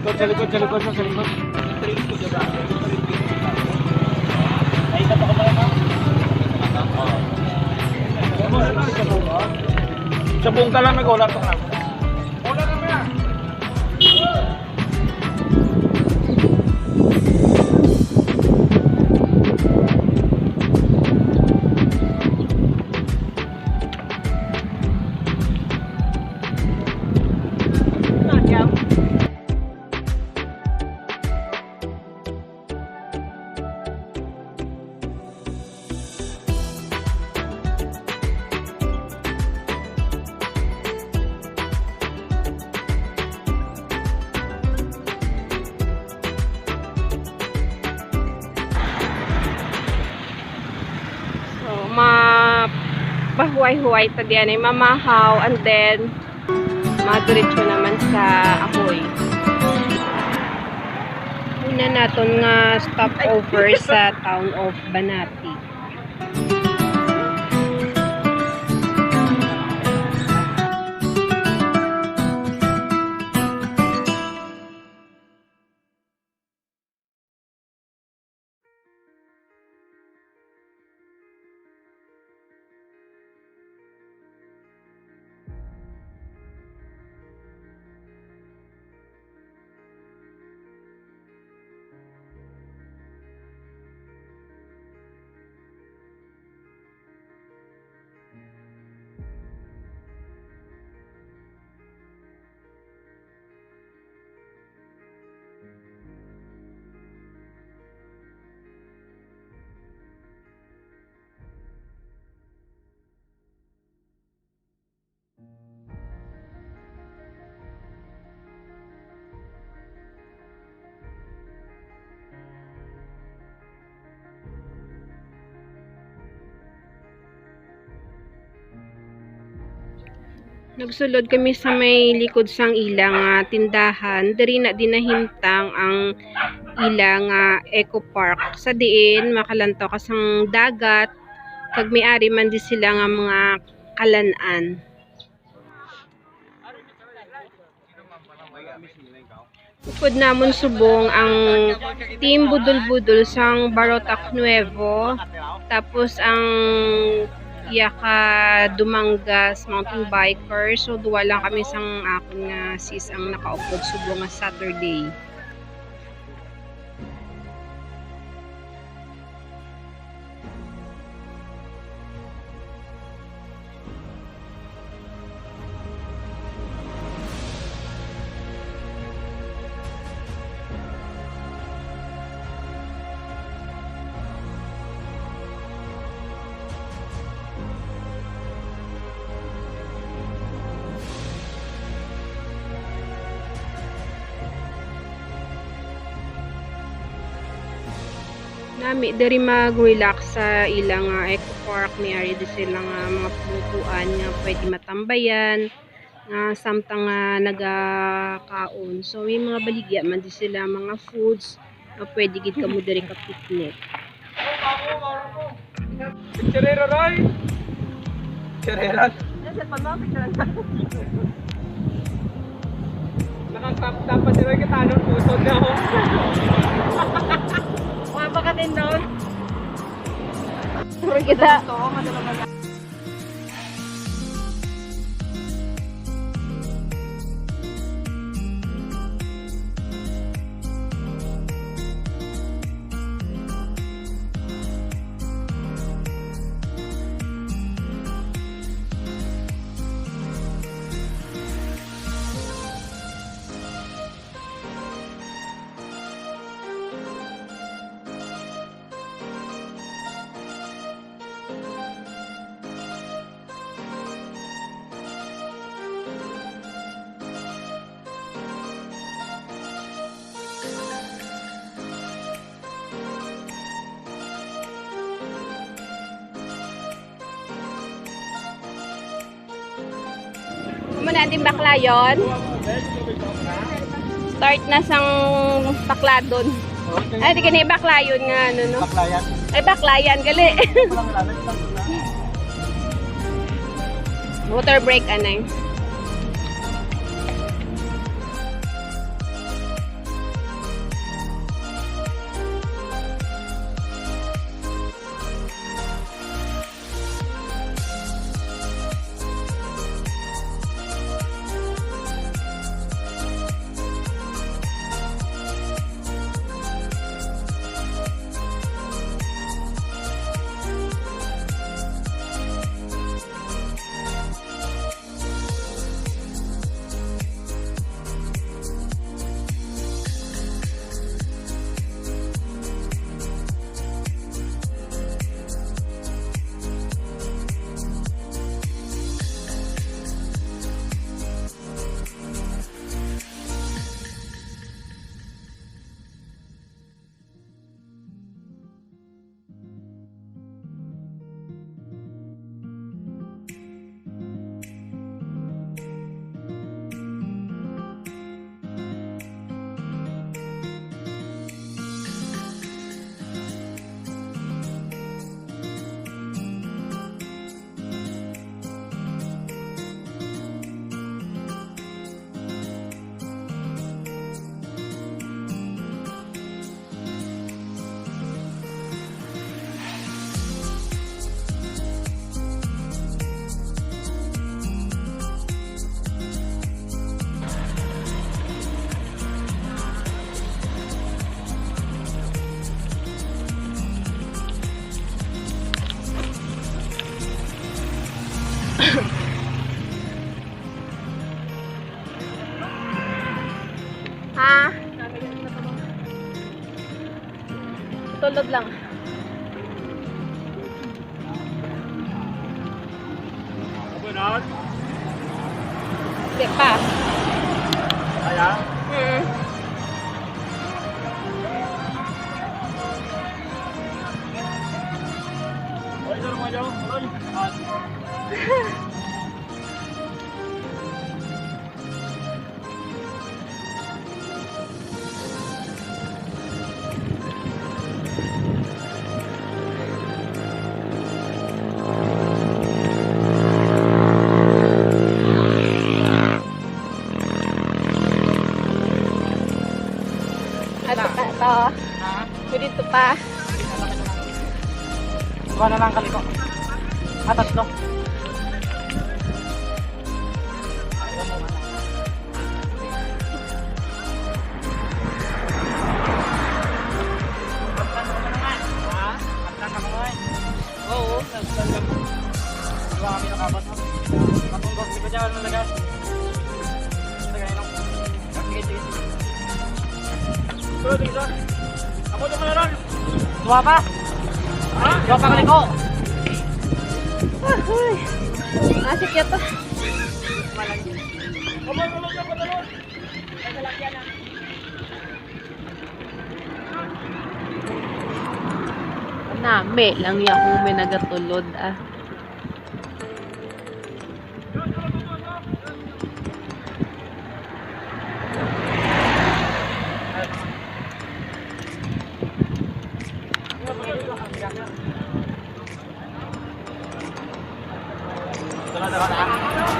likod, sa likod, sa likod, sa likod. Ay, ka pa ka ba? Sabong ka lang nag-ulat ko na. Ulat na ba? Mapahuay-huay ta diyan ay mamahaw and then madiretso naman sa Ahoy. Una naton nga stopover sa town of Banati. Nagsulod kami sa may likod sang ilang tindahan. Diri na dinahimtang ang ilang Eco Park. Sa diin makalantaw ka sang dagat. Kag may-ari man di sila nga mga kalanan. Upod namon subong ang Team Budol-Budol sang Barotac Nuevo. Tapos ang Yaka Dumangas mountain biker. So duwa lang kami sang akon nga sis ang nakaupod subong nga Saturday. Nami diri mag-relax sa ilang Eco Park. May ari di silang mga pupuan nga pwede matambayan nga samtang nagakaon. So may mga baligya man di sila mga foods nga pwede gid kamo diri ka picnic. Cherero Roy. Cherero. Nasa pagmapicturean ka. Nakatap pa sila kita ano puso daw. Mapakatin doon. Puro kita. Muna din baklayon. Start na sang bakladon. Ay, di kani baklayon nga ano no. Baklayan. Ay baklayan gali. Water break anay. Ha? Tulog lang. Kabunan. Hindi pa. Kaya? Oy, sir mo dyan. Oy. Ato pa ito. Ha? Pwede ito pa. Dua na lang kaliko. Tatlo. Oo, nagsasabi. Dua kami nakabat. Matungkol di ba dyan nalagas? Lagay lang. Sige, sige. Tuloy, tingin. Ako doon ka na ron. Dua pa? Ha? Dua pa kaliko. Uy. Asik ya to. Nami lang ya kung may nagatulod ah.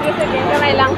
Sige, sige, kamay lang.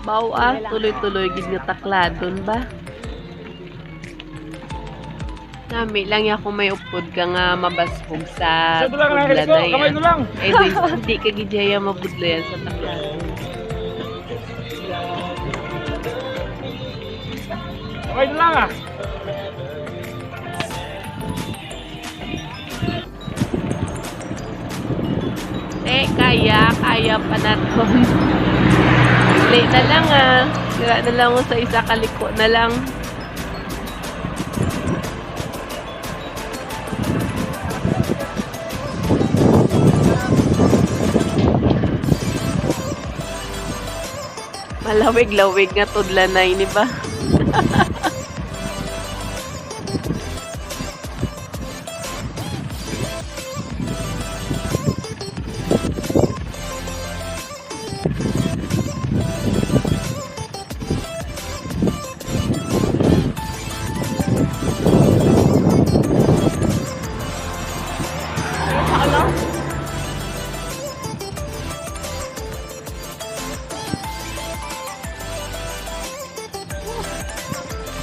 Baw ah, tuloy-tuloy gid nga takladon ba? Nami lang ya kung may upod ka nga mabasbog sa Sa dulang lang budla kaliko. na Kamay yan. dulang. Eh doy, hindi ka gid ya mabudla yan sa takladon. Kamay dulang ah. Kaya pa naton. Late na lang ah. Sira na lang mo sa isa kaliko na lang. Malawig-lawig nga tudlanay ni ba?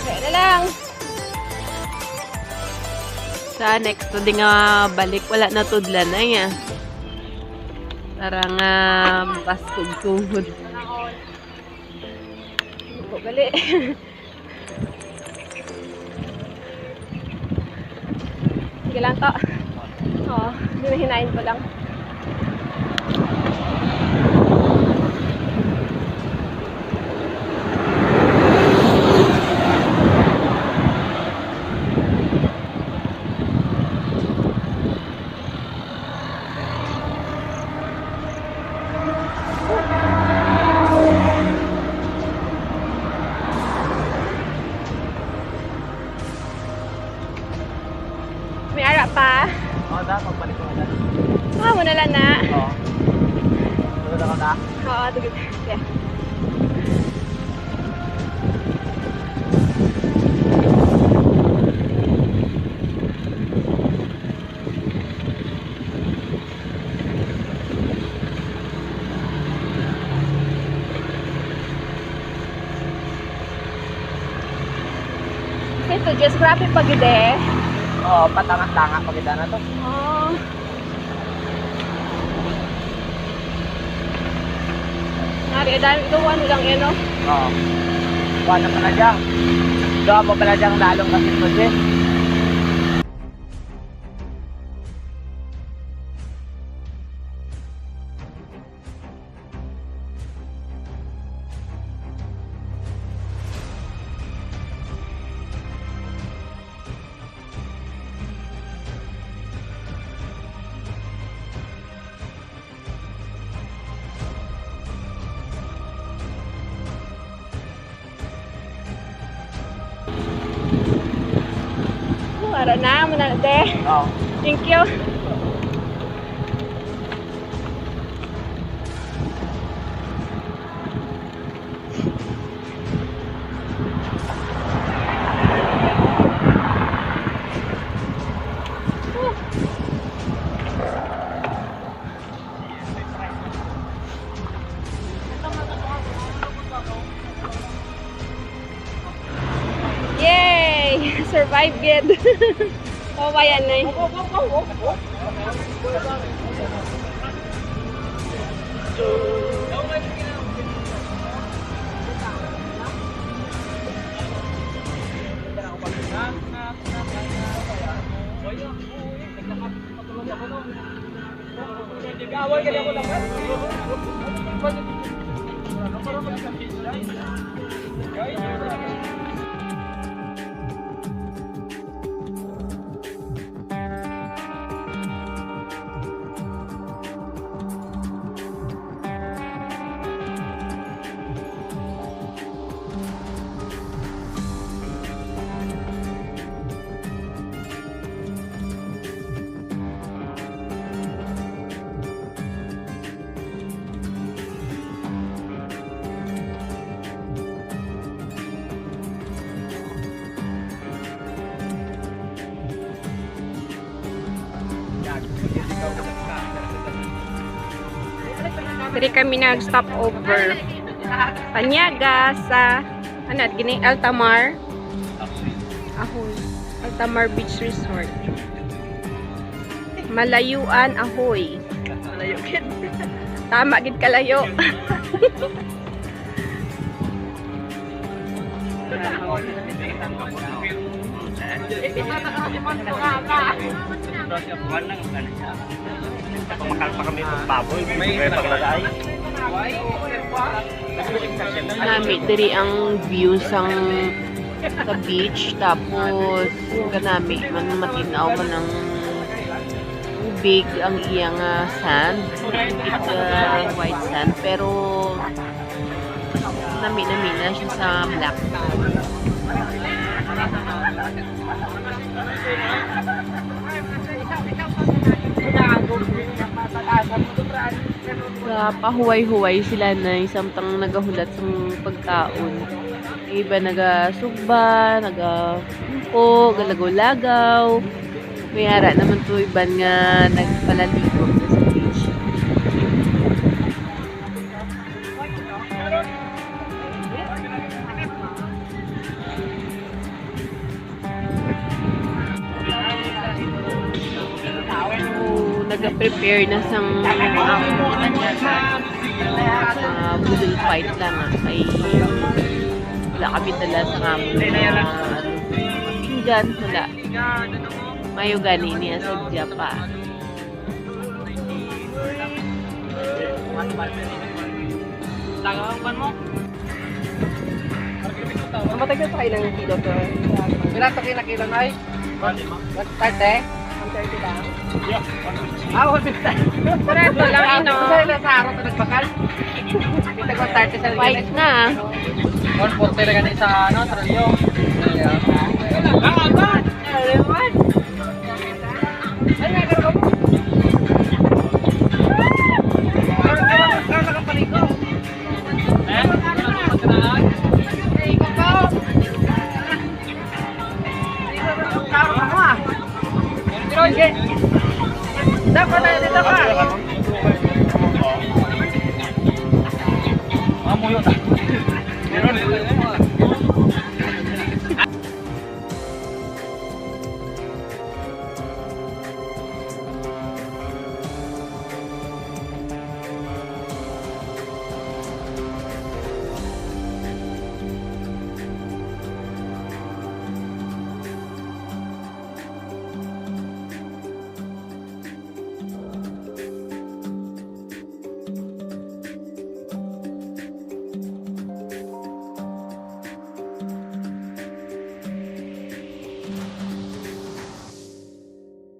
Kaya na lang. Sa next to di nga balik wala na tudlan na ya. Tara nga baskog tuhod. Buko gali. Sige lang to. Oo, hinahin ko lang. May ara pa. Oo, dapat pagbalik ko na dyan. Mo na lang na. Oo. Tulad ako na. Oo, tugod. Yeah. Ito, just grabe pag ide. Oo, patangat-tanga pag ito na to. Oh. Nari, dahil ito, ano lang yan, no? Oo. Kuha na pala dyan. Gawa mo pala dyan lalong kasi ito dyan. Para na, muna de. Oo. Thank you. Yay! Survive good. O ba yan, Nay? Diri kami nag-stop over. Panyaga sa ano gini Altamar. Ahoy. Altamar Beach Resort. Malayuan Ahoy. Malayo kid. Tama gid kalayo. Makalpa kami ng baboy. May paglagay. Nami diri ang view sang sa beach tapos kanami man matinaw man ang big ang iyang sand. It's white sand pero nami na siya sa black. Sa pahuway-huway sila na samtang nagahulat sa pagkaon. Yung iba nagasugba, nagapumpo, galagaw-lagaw. Mayara naman to iban nga nagpalaligo sa beach. Nag-prepare na sang budol fight lang kay wala kami dala sa amon pinggan wala mayo gani niya sa Japa Tagawan mo? matagal pa kayo ng kilo to Ilan to kilo na ay? 130? 130 lang Ah, 150. Diretso lang ino Sa araw ito nagbakal? Kita ko 30 sa white na 140 na ganit sa ano, sa radyo. Dapat tayo dito ka. Amuyo ta.